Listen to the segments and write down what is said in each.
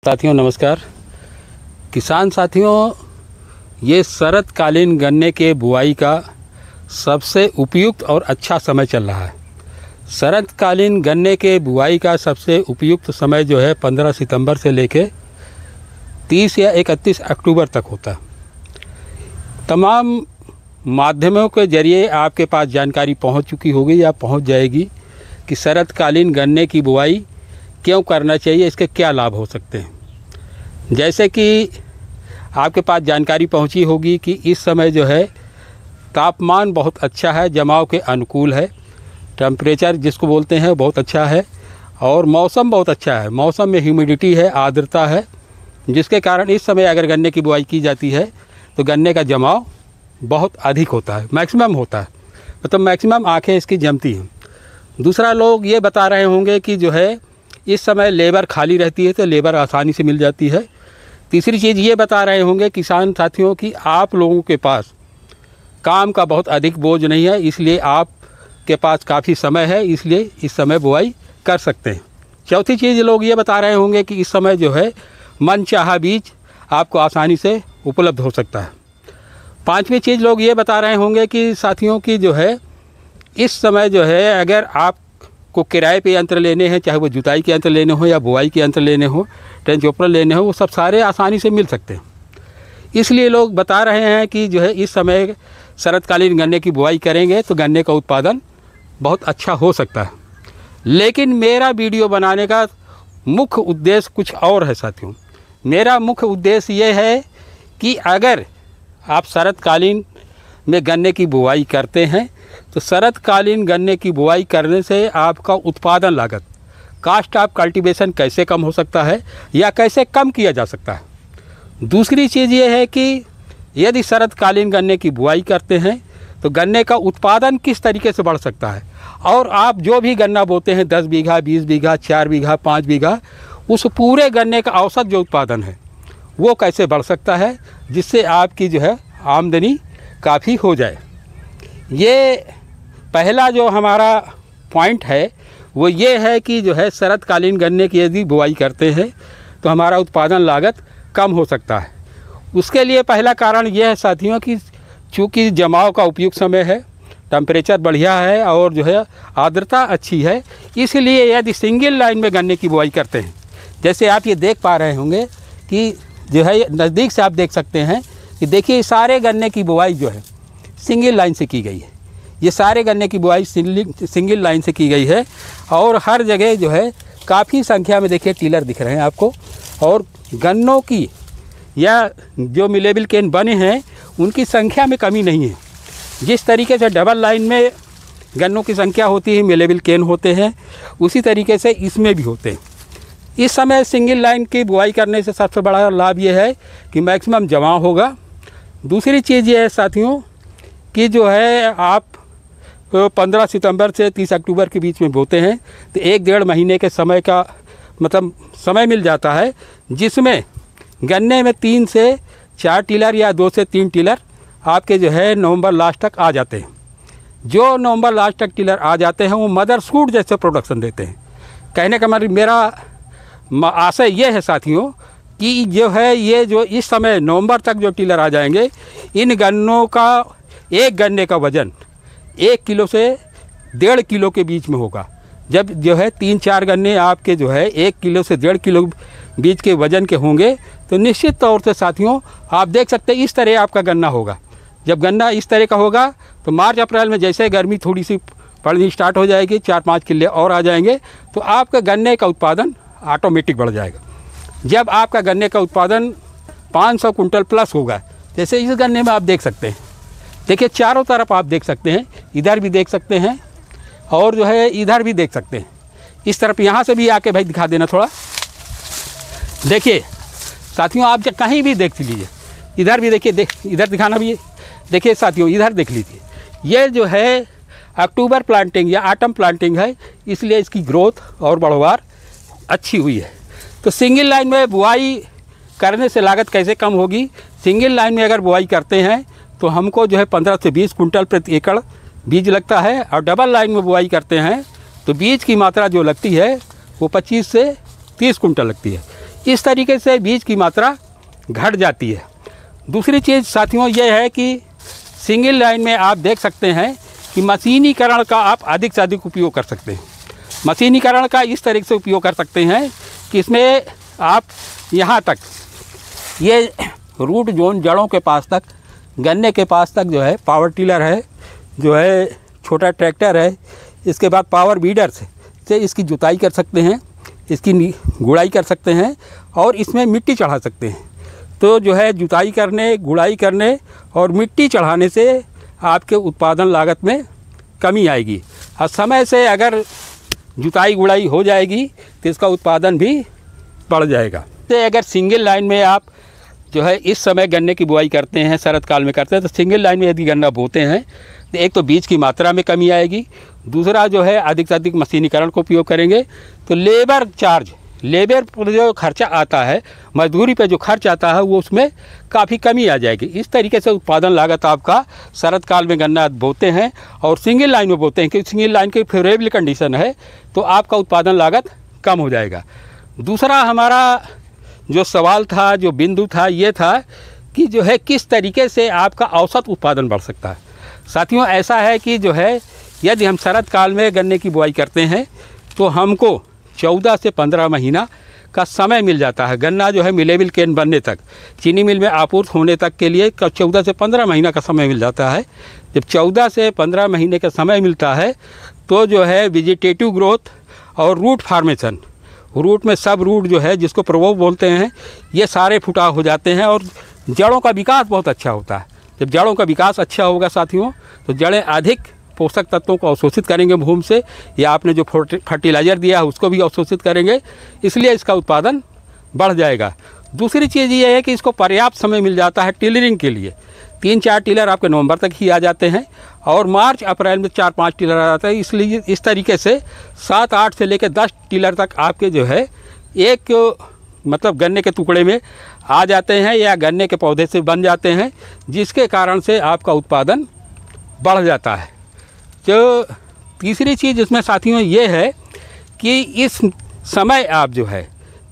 साथियों नमस्कार। किसान साथियों, ये शरतकालीन गन्ने के बुआई का सबसे उपयुक्त और अच्छा समय चल रहा है। शरतकालीन गन्ने के बुआई का सबसे उपयुक्त समय जो है 15 सितंबर से लेके 30 या 31 अक्टूबर तक होता है। तमाम माध्यमों के जरिए आपके पास जानकारी पहुंच चुकी होगी या पहुंच जाएगी कि शरतकालीन गन्ने की बुआई क्यों करना चाहिए, इसके क्या लाभ हो सकते हैं। जैसे कि आपके पास जानकारी पहुंची होगी कि इस समय जो है तापमान बहुत अच्छा है, जमाव के अनुकूल है, टेम्परेचर जिसको बोलते हैं बहुत अच्छा है और मौसम बहुत अच्छा है। मौसम में ह्यूमिडिटी है, आर्द्रता है, जिसके कारण इस समय अगर गन्ने की बुआई की जाती है तो गन्ने का जमाव बहुत अधिक होता है, मैक्सिमम होता है, मतलब मैक्सिमम आँखें इसकी जमती हैं। दूसरा, लोग ये बता रहे होंगे कि जो है इस समय लेबर खाली रहती है तो लेबर आसानी से मिल जाती है। तीसरी चीज़ ये बता रहे होंगे किसान साथियों कि आप लोगों के पास काम का बहुत अधिक बोझ नहीं है, इसलिए आपके पास काफ़ी समय है, इसलिए इस समय बुआई कर सकते हैं। चौथी चीज़ लोग ये बता रहे होंगे कि इस समय जो है मनचाहा बीज आपको आसानी से उपलब्ध हो सकता है। पांचवी चीज़ लोग ये बता रहे होंगे कि साथियों की जो है इस समय जो है अगर आपको किराए पे यंत्र लेने हैं, चाहे वो जुताई के यंत्र लेने हो या बुआई के यंत्र लेने हो, ट्रेन चॉपर लेने हो, वो सब सारे आसानी से मिल सकते हैं। इसलिए लोग बता रहे हैं कि जो है इस समय शरतकालीन गन्ने की बुआई करेंगे तो गन्ने का उत्पादन बहुत अच्छा हो सकता है। लेकिन मेरा वीडियो बनाने का मुख्य उद्देश्य कुछ और है साथियों। मेरा मुख्य उद्देश्य ये है कि अगर आप शरतकालीन में गन्ने की बुआई करते हैं तो शरतकालीन गन्ने की बुआई करने से आपका उत्पादन लागत, कास्ट ऑफ कल्टीवेशन कैसे कम हो सकता है या कैसे कम किया जा सकता है। दूसरी चीज़ ये है कि यदि शरतकालीन गन्ने की बुआई करते हैं तो गन्ने का उत्पादन किस तरीके से बढ़ सकता है, और आप जो भी गन्ना बोते हैं 10 बीघा, 20 बीघा, 4 बीघा, 5 बीघा, उस पूरे गन्ने का औसत जो उत्पादन है वो कैसे बढ़ सकता है, जिससे आपकी जो है आमदनी काफ़ी हो जाए। ये पहला जो हमारा पॉइंट है वो ये है कि जो है शरतकालीन गन्ने की यदि बुआई करते हैं तो हमारा उत्पादन लागत कम हो सकता है। उसके लिए पहला कारण यह है साथियों कि चूँकि जमाव का उपयुक्त समय है, टेम्परेचर बढ़िया है और जो है आर्द्रता अच्छी है, इसलिए यदि सिंगल लाइन में गन्ने की बुआई करते हैं, जैसे आप ये देख पा रहे होंगे कि जो है नज़दीक से आप देख सकते हैं कि देखिए सारे गन्ने की बुआई जो है सिंगल लाइन से की गई है। ये सारे गन्ने की बुआई सिंगल लाइन से की गई है और हर जगह जो है काफ़ी संख्या में देखिए टिलर दिख रहे हैं आपको, और गन्नों की या जो मिलेबल केन बने हैं उनकी संख्या में कमी नहीं है। जिस तरीके से डबल लाइन में गन्नों की संख्या होती है, मिलेबल केन होते हैं, उसी तरीके से इसमें भी होते हैं। इस समय सिंगल लाइन की बुआई करने से सबसे बड़ा लाभ ये है कि मैक्सिमम जमाव होगा। दूसरी चीज़ ये है साथियों कि जो है आप 15 सितंबर से 30 अक्टूबर के बीच में बोते हैं तो 1-1.5 महीने के समय का मतलब समय मिल जाता है, जिसमें गन्ने में 3 से 4 टिलर या 2 से 3 टिलर आपके जो है नवंबर लास्ट तक आ जाते हैं। जो नवंबर लास्ट तक टिलर आ जाते हैं वो मदर सूट जैसे प्रोडक्शन देते हैं। कहने का मतलब मेरा आशय ये है साथियों कि जो है ये जो इस समय नवंबर तक जो टिलर आ जाएंगे, इन गन्नों का एक गन्ने का वज़न 1 किलो से 1.5 किलो के बीच में होगा। जब जो है 3-4 गन्ने आपके जो है 1 किलो से 1.5 किलो बीच के वज़न के होंगे तो निश्चित तौर से साथियों आप देख सकते हैं इस तरह आपका गन्ना होगा। जब गन्ना इस तरह का होगा तो मार्च अप्रैल में जैसे गर्मी थोड़ी सी पड़नी स्टार्ट हो जाएगी, 4-5 किले और आ जाएंगे, तो आपका गन्ने का उत्पादन ऑटोमेटिक बढ़ जाएगा। जब आपका गन्ने का उत्पादन 500 कुंटल प्लस होगा, जैसे इस गन्ने में आप देख सकते हैं, देखिए चारों तरफ आप देख सकते हैं, इधर भी देख सकते हैं और जो है इधर भी देख सकते हैं। इस तरफ यहाँ से भी आके भाई दिखा देना थोड़ा। देखिए साथियों आप जब कहीं भी देख लीजिए, इधर भी देखिए, इधर दिखाना भी है। देखिए साथियों इधर देख लीजिए, ये जो है अक्टूबर प्लांटिंग या आटम प्लांटिंग है, इसलिए इसकी ग्रोथ और बढ़वार अच्छी हुई है। तो सिंगल लाइन में बुआई करने से लागत कैसे कम होगी। सिंगल लाइन में अगर बुआई करते हैं तो हमको जो है 15 से 20 कुंटल प्रति एकड़ बीज लगता है, और डबल लाइन में बुआई करते हैं तो बीज की मात्रा जो लगती है वो 25 से 30 कुंटल लगती है। इस तरीके से बीज की मात्रा घट जाती है। दूसरी चीज़ साथियों ये है कि सिंगल लाइन में आप देख सकते हैं कि मशीनीकरण का आप अधिक से अधिक उपयोग कर सकते हैं। मशीनीकरण का इस तरीके से उपयोग कर सकते हैं कि इसमें आप यहाँ तक ये रूट जोन जड़ों के पास तक, गन्ने के पास तक जो है पावर टिलर है, जो है छोटा ट्रैक्टर है, इसके बाद पावर बीडर से इसकी जुताई कर सकते हैं, इसकी गुड़ाई कर सकते हैं और इसमें मिट्टी चढ़ा सकते हैं। तो जो है जुताई करने, गुड़ाई करने और मिट्टी चढ़ाने से आपके उत्पादन लागत में कमी आएगी और समय से अगर जुताई गुड़ाई हो जाएगी तो इसका उत्पादन भी बढ़ जाएगा। तो अगर सिंगल लाइन में आप जो है इस समय गन्ने की बुआई करते हैं, शरद काल में करते हैं, तो सिंगल लाइन में यदि गन्ना बोते हैं तो एक तो बीज की मात्रा में कमी आएगी, दूसरा जो है अधिक से अधिक मशीनीकरण को उपयोग करेंगे तो लेबर चार्ज, लेबर पर जो खर्चा आता है, मजदूरी पे जो खर्च आता है वो उसमें काफ़ी कमी आ जाएगी। इस तरीके से उत्पादन लागत आपका शरद काल में गन्ना बोते हैं और सिंगल लाइन में बोते हैं कि सिंगल लाइन की फेवरेबल कंडीशन है तो आपका उत्पादन लागत कम हो जाएगा। दूसरा हमारा जो सवाल था, जो बिंदु था, ये था कि जो है किस तरीके से आपका औसत उत्पादन बढ़ सकता है। साथियों ऐसा है कि जो है यदि हम शरद काल में गन्ने की बुआई करते हैं तो हमको 14 से 15 महीना का समय मिल जाता है। गन्ना जो है मिलेबल केन बनने तक, चीनी मिल में आपूर्ति होने तक के लिए 14 से 15 महीना का समय मिल जाता है। जब 14 से 15 महीने का समय मिलता है तो जो है वेजिटेटिव ग्रोथ और रूट फार्मेशन, रूट में सब रूट जो है जिसको प्रवोव बोलते हैं, ये सारे फुटाव हो जाते हैं और जड़ों का विकास बहुत अच्छा होता है। जब जड़ों का विकास अच्छा होगा साथियों तो जड़ें अधिक पोषक तत्वों को अवशोषित करेंगे भूमि से, या आपने जो फर्टिलाइज़र दिया है उसको भी अवशोषित करेंगे, इसलिए इसका उत्पादन बढ़ जाएगा। दूसरी चीज़ ये है कि इसको पर्याप्त समय मिल जाता है टिलरिंग के लिए। 3-4 टिलर आपके नवंबर तक ही आ जाते हैं और मार्च अप्रैल में 4-5 टिलर आ जाते हैं। इसलिए इस तरीके से 7-8 से लेकर 10 टिलर तक आपके जो है एक मतलब गन्ने के टुकड़े में आ जाते हैं या गन्ने के पौधे से बन जाते हैं, जिसके कारण से आपका उत्पादन बढ़ जाता है। तो तीसरी चीज़ इसमें साथियों ये है कि इस समय आप जो है,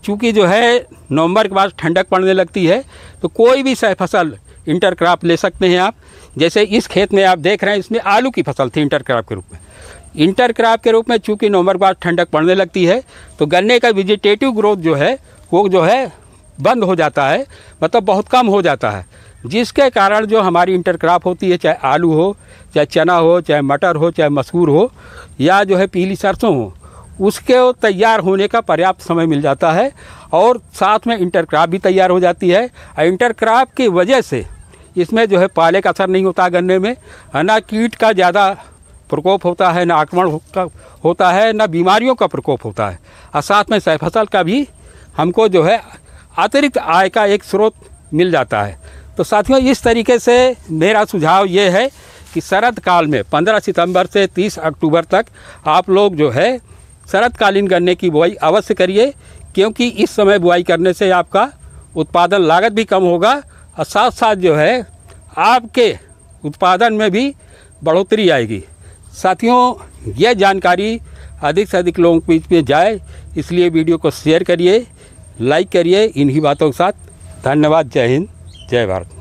चूँकि जो है नवंबर के बाद ठंडक पड़ने लगती है तो कोई भी फसल इंटरक्रॉप ले सकते हैं आप। जैसे इस खेत में आप देख रहे हैं, इसमें आलू की फसल थी इंटरक्रॉप के रूप में। इंटरक्रॉप के रूप में चूँकि नवंबर के बाद ठंडक पड़ने लगती है तो गन्ने का वेजिटेटिव ग्रोथ जो है वो जो है बंद हो जाता है, मतलब बहुत कम हो जाता है, जिसके कारण जो हमारी इंटरक्रॉप होती है, चाहे आलू हो, चाहे चना हो, चाहे मटर हो, चाहे मसूर हो या जो है पीली सरसों हो, उसके तैयार होने का पर्याप्त समय मिल जाता है और साथ में इंटरक्रॉप भी तैयार हो जाती है। इंटरक्रॉप की वजह से इसमें जो है पाले का असर नहीं होता गन्ने में, ना कीट का ज़्यादा प्रकोप होता है, ना आक्रमण होता है, ना बीमारियों का प्रकोप होता है और साथ में सह फसल का भी हमको जो है अतिरिक्त आय का एक स्रोत मिल जाता है। तो साथियों इस तरीके से मेरा सुझाव ये है कि शरद काल में 15 सितंबर से 30 अक्टूबर तक आप लोग जो है शरदकालीन गन्ने की बुआई अवश्य करिए, क्योंकि इस समय बुआई करने से आपका उत्पादन लागत भी कम होगा और साथ साथ जो है आपके उत्पादन में भी बढ़ोतरी आएगी। साथियों यह जानकारी अधिक से अधिक लोगों के बीच में जाए, इसलिए वीडियो को शेयर करिए, लाइक करिए। इन्हीं बातों के साथ धन्यवाद। जय हिंद, जय भारत।